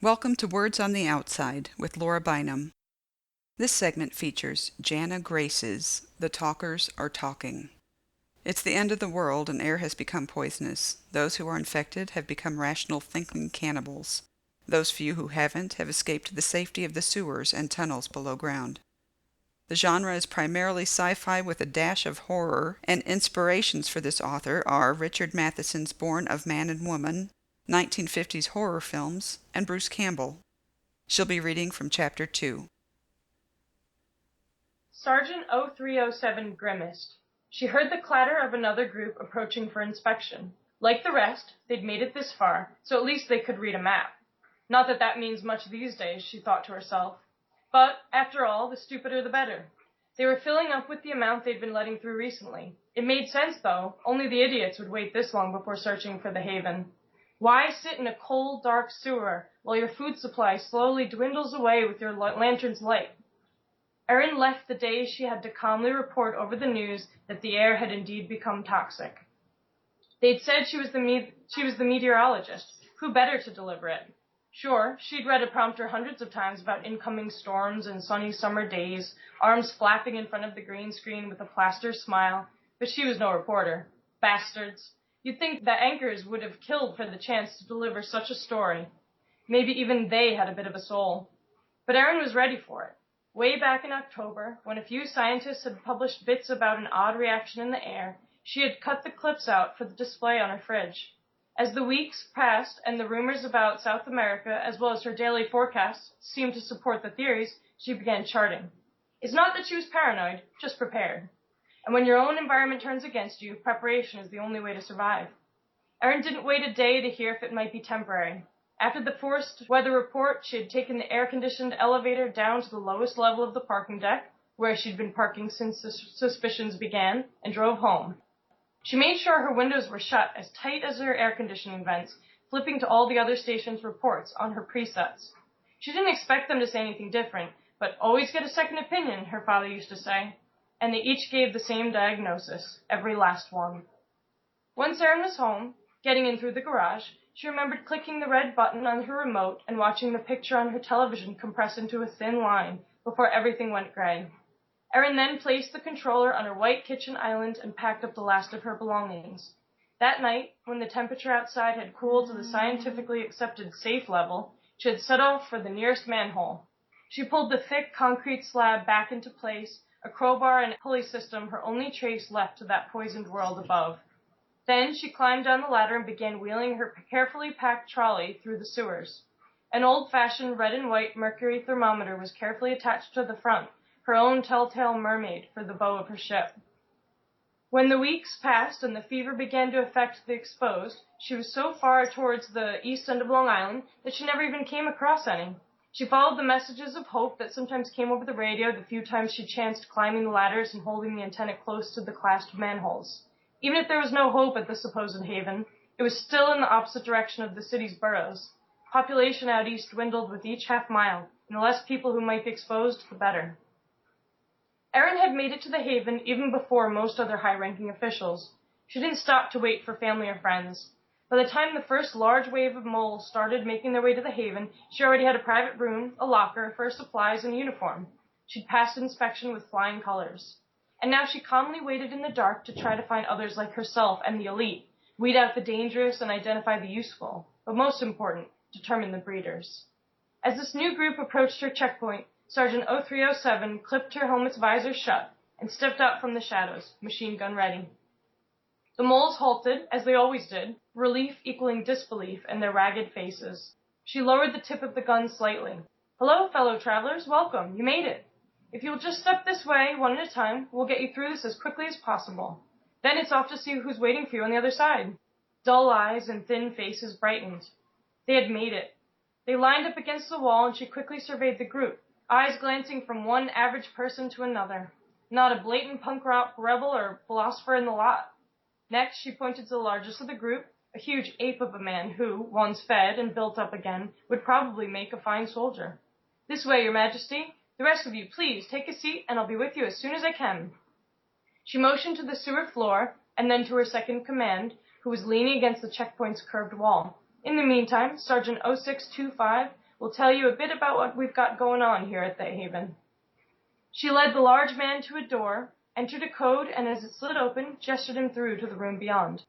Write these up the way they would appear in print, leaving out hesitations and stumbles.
Welcome to Words on the Outside with Laura Bynum. This segment features Janna Grace's The Talkers Are Talking. It's the end of the world and air has become poisonous. Those who are infected have become rational thinking cannibals. Those few who haven't have escaped to the safety of the sewers and tunnels below ground. The genre is primarily sci-fi with a dash of horror, and inspirations for this author are Richard Matheson's Born of Man and Woman, 1950s horror films, and Bruce Campbell. She'll be reading from Chapter 2. Sergeant 0307 grimaced. She heard the clatter of another group approaching for inspection. Like the rest, they'd made it this far, so at least they could read a map. Not that that means much these days, she thought to herself. But, after all, the stupider the better. They were filling up with the amount they'd been letting through recently. It made sense, though. Only the idiots would wait this long before searching for the haven. Why sit in a cold, dark sewer while your food supply slowly dwindles away with your lantern's light? Erin left the day she had to calmly report over the news that the air had indeed become toxic. They'd said she was the meteorologist. Who better to deliver it? Sure, she'd read a prompter hundreds of times about incoming storms and sunny summer days, arms flapping in front of the green screen with a plaster smile, but she was no reporter. Bastards. You'd think that anchors would have killed for the chance to deliver such a story. Maybe even they had a bit of a soul. But Erin was ready for it. Way back in October, when a few scientists had published bits about an odd reaction in the air, she had cut the clips out for the display on her fridge. As the weeks passed and the rumors about South America, as well as her daily forecasts, seemed to support the theories, she began charting. It's not that she was paranoid, just prepared. And when your own environment turns against you, preparation is the only way to survive. Erin didn't wait a day to hear if it might be temporary. After the forced weather report, she had taken the air-conditioned elevator down to the lowest level of the parking deck, where she'd been parking since the suspicions began, and drove home. She made sure her windows were shut as tight as her air conditioning vents, flipping to all the other stations' reports on her presets. She didn't expect them to say anything different, but always get a second opinion, her father used to say. And they each gave the same diagnosis, every last one. Once Erin was home, getting in through the garage, she remembered clicking the red button on her remote and watching the picture on her television compress into a thin line before everything went gray. Erin then placed the controller on her white kitchen island and packed up the last of her belongings. That night, when the temperature outside had cooled to the scientifically accepted safe level, she had set off for the nearest manhole. She pulled the thick concrete slab back into place, a crowbar and pulley system her only trace left to that poisoned world above. Then she climbed down the ladder and began wheeling her carefully packed trolley through the sewers. An old-fashioned red and white mercury thermometer was carefully attached to the front, her own telltale mermaid for the bow of her ship. When the weeks passed and the fever began to affect the exposed, she was so far towards the east end of Long Island that she never even came across any. She followed the messages of hope that sometimes came over the radio the few times she chanced climbing the ladders and holding the antenna close to the clasped manholes. Even if there was no hope at the supposed haven, it was still in the opposite direction of the city's boroughs. Population out east dwindled with each half mile, and the less people who might be exposed, the better. Erin had made it to the haven even before most other high-ranking officials. She didn't stop to wait for family or friends. By the time the first large wave of moles started making their way to the haven, she already had a private room, a locker, her supplies, and a uniform. She'd passed inspection with flying colors. And now she calmly waited in the dark to try to find others like herself and the elite, weed out the dangerous and identify the useful, but most important, determine the breeders. As this new group approached her checkpoint, Sergeant 0307 clipped her helmet's visor shut and stepped out from the shadows, machine gun ready. The moles halted, as they always did, relief equaling disbelief in their ragged faces. She lowered the tip of the gun slightly. "Hello, fellow travelers. Welcome. You made it. If you'll just step this way, one at a time, we'll get you through this as quickly as possible. Then it's off to see who's waiting for you on the other side." Dull eyes and thin faces brightened. They had made it. They lined up against the wall, and she quickly surveyed the group, eyes glancing from one average person to another. Not a blatant punk rock rebel or philosopher in the lot. Next, she pointed to the largest of the group, a huge ape of a man who, once fed and built up again, would probably make a fine soldier. "This way, Your Majesty. The rest of you, please, take a seat, and I'll be with you as soon as I can." She motioned to the sewer floor, and then to her second command, who was leaning against the checkpoint's curved wall. In the meantime, Sergeant 0625 will tell you a bit about what we've got going on here at the Haven. She led the large man to a door, entered a code, and as it slid open, gestured him through to the room beyond.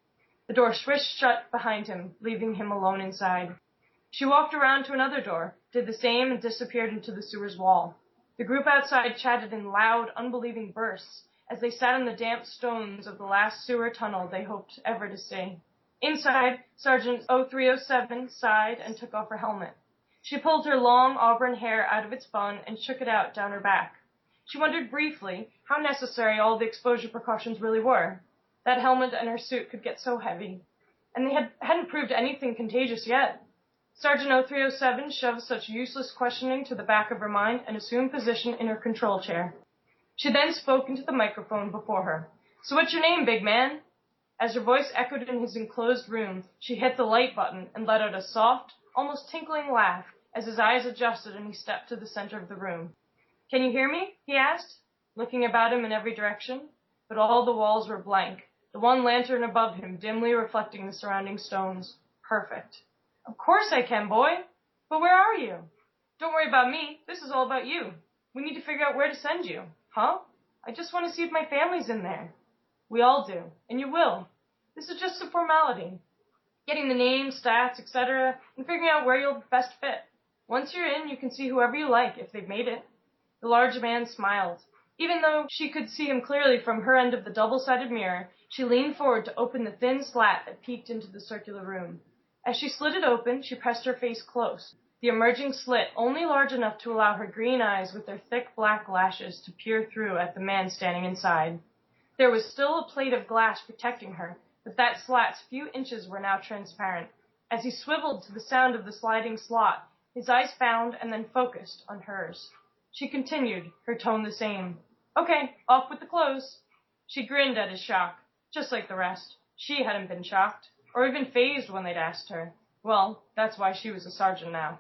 The door swished shut behind him, leaving him alone inside. She walked around to another door, did the same, and disappeared into the sewer's wall. The group outside chatted in loud, unbelieving bursts as they sat on the damp stones of the last sewer tunnel they hoped ever to see. Inside, Sergeant 0307 sighed and took off her helmet. She pulled her long auburn hair out of its bun and shook it out down her back. She wondered briefly how necessary all the exposure precautions really were. That helmet and her suit could get so heavy, and they hadn't proved anything contagious yet. Sergeant 0307 shoved such useless questioning to the back of her mind and assumed position in her control chair. She then spoke into the microphone before her. "So what's your name, big man?" As her voice echoed in his enclosed room, she hit the light button and let out a soft, almost tinkling laugh as his eyes adjusted and he stepped to the center of the room. "Can you hear me?" he asked, looking about him in every direction. But all the walls were blank, the one lantern above him dimly reflecting the surrounding stones. Perfect. "Of course I can, boy. But where are you?" "Don't worry about me. This is all about you. We need to figure out where to send you." "Huh? I just want to see if my family's in there." "We all do, and you will. This is just a formality. Getting the names, stats, etc., and figuring out where you'll best fit. Once you're in, you can see whoever you like if they've made it." The large man smiled. Even though she could see him clearly from her end of the double-sided mirror, she leaned forward to open the thin slat that peeked into the circular room. As she slid it open, she pressed her face close, the emerging slit only large enough to allow her green eyes with their thick black lashes to peer through at the man standing inside. There was still a plate of glass protecting her, but that slat's few inches were now transparent. As he swiveled to the sound of the sliding slot, his eyes found and then focused on hers. She continued, her tone the same. "Okay, off with the clothes." She grinned at his shock, just like the rest. She hadn't been shocked, or even fazed when they'd asked her. Well, that's why she was a sergeant now.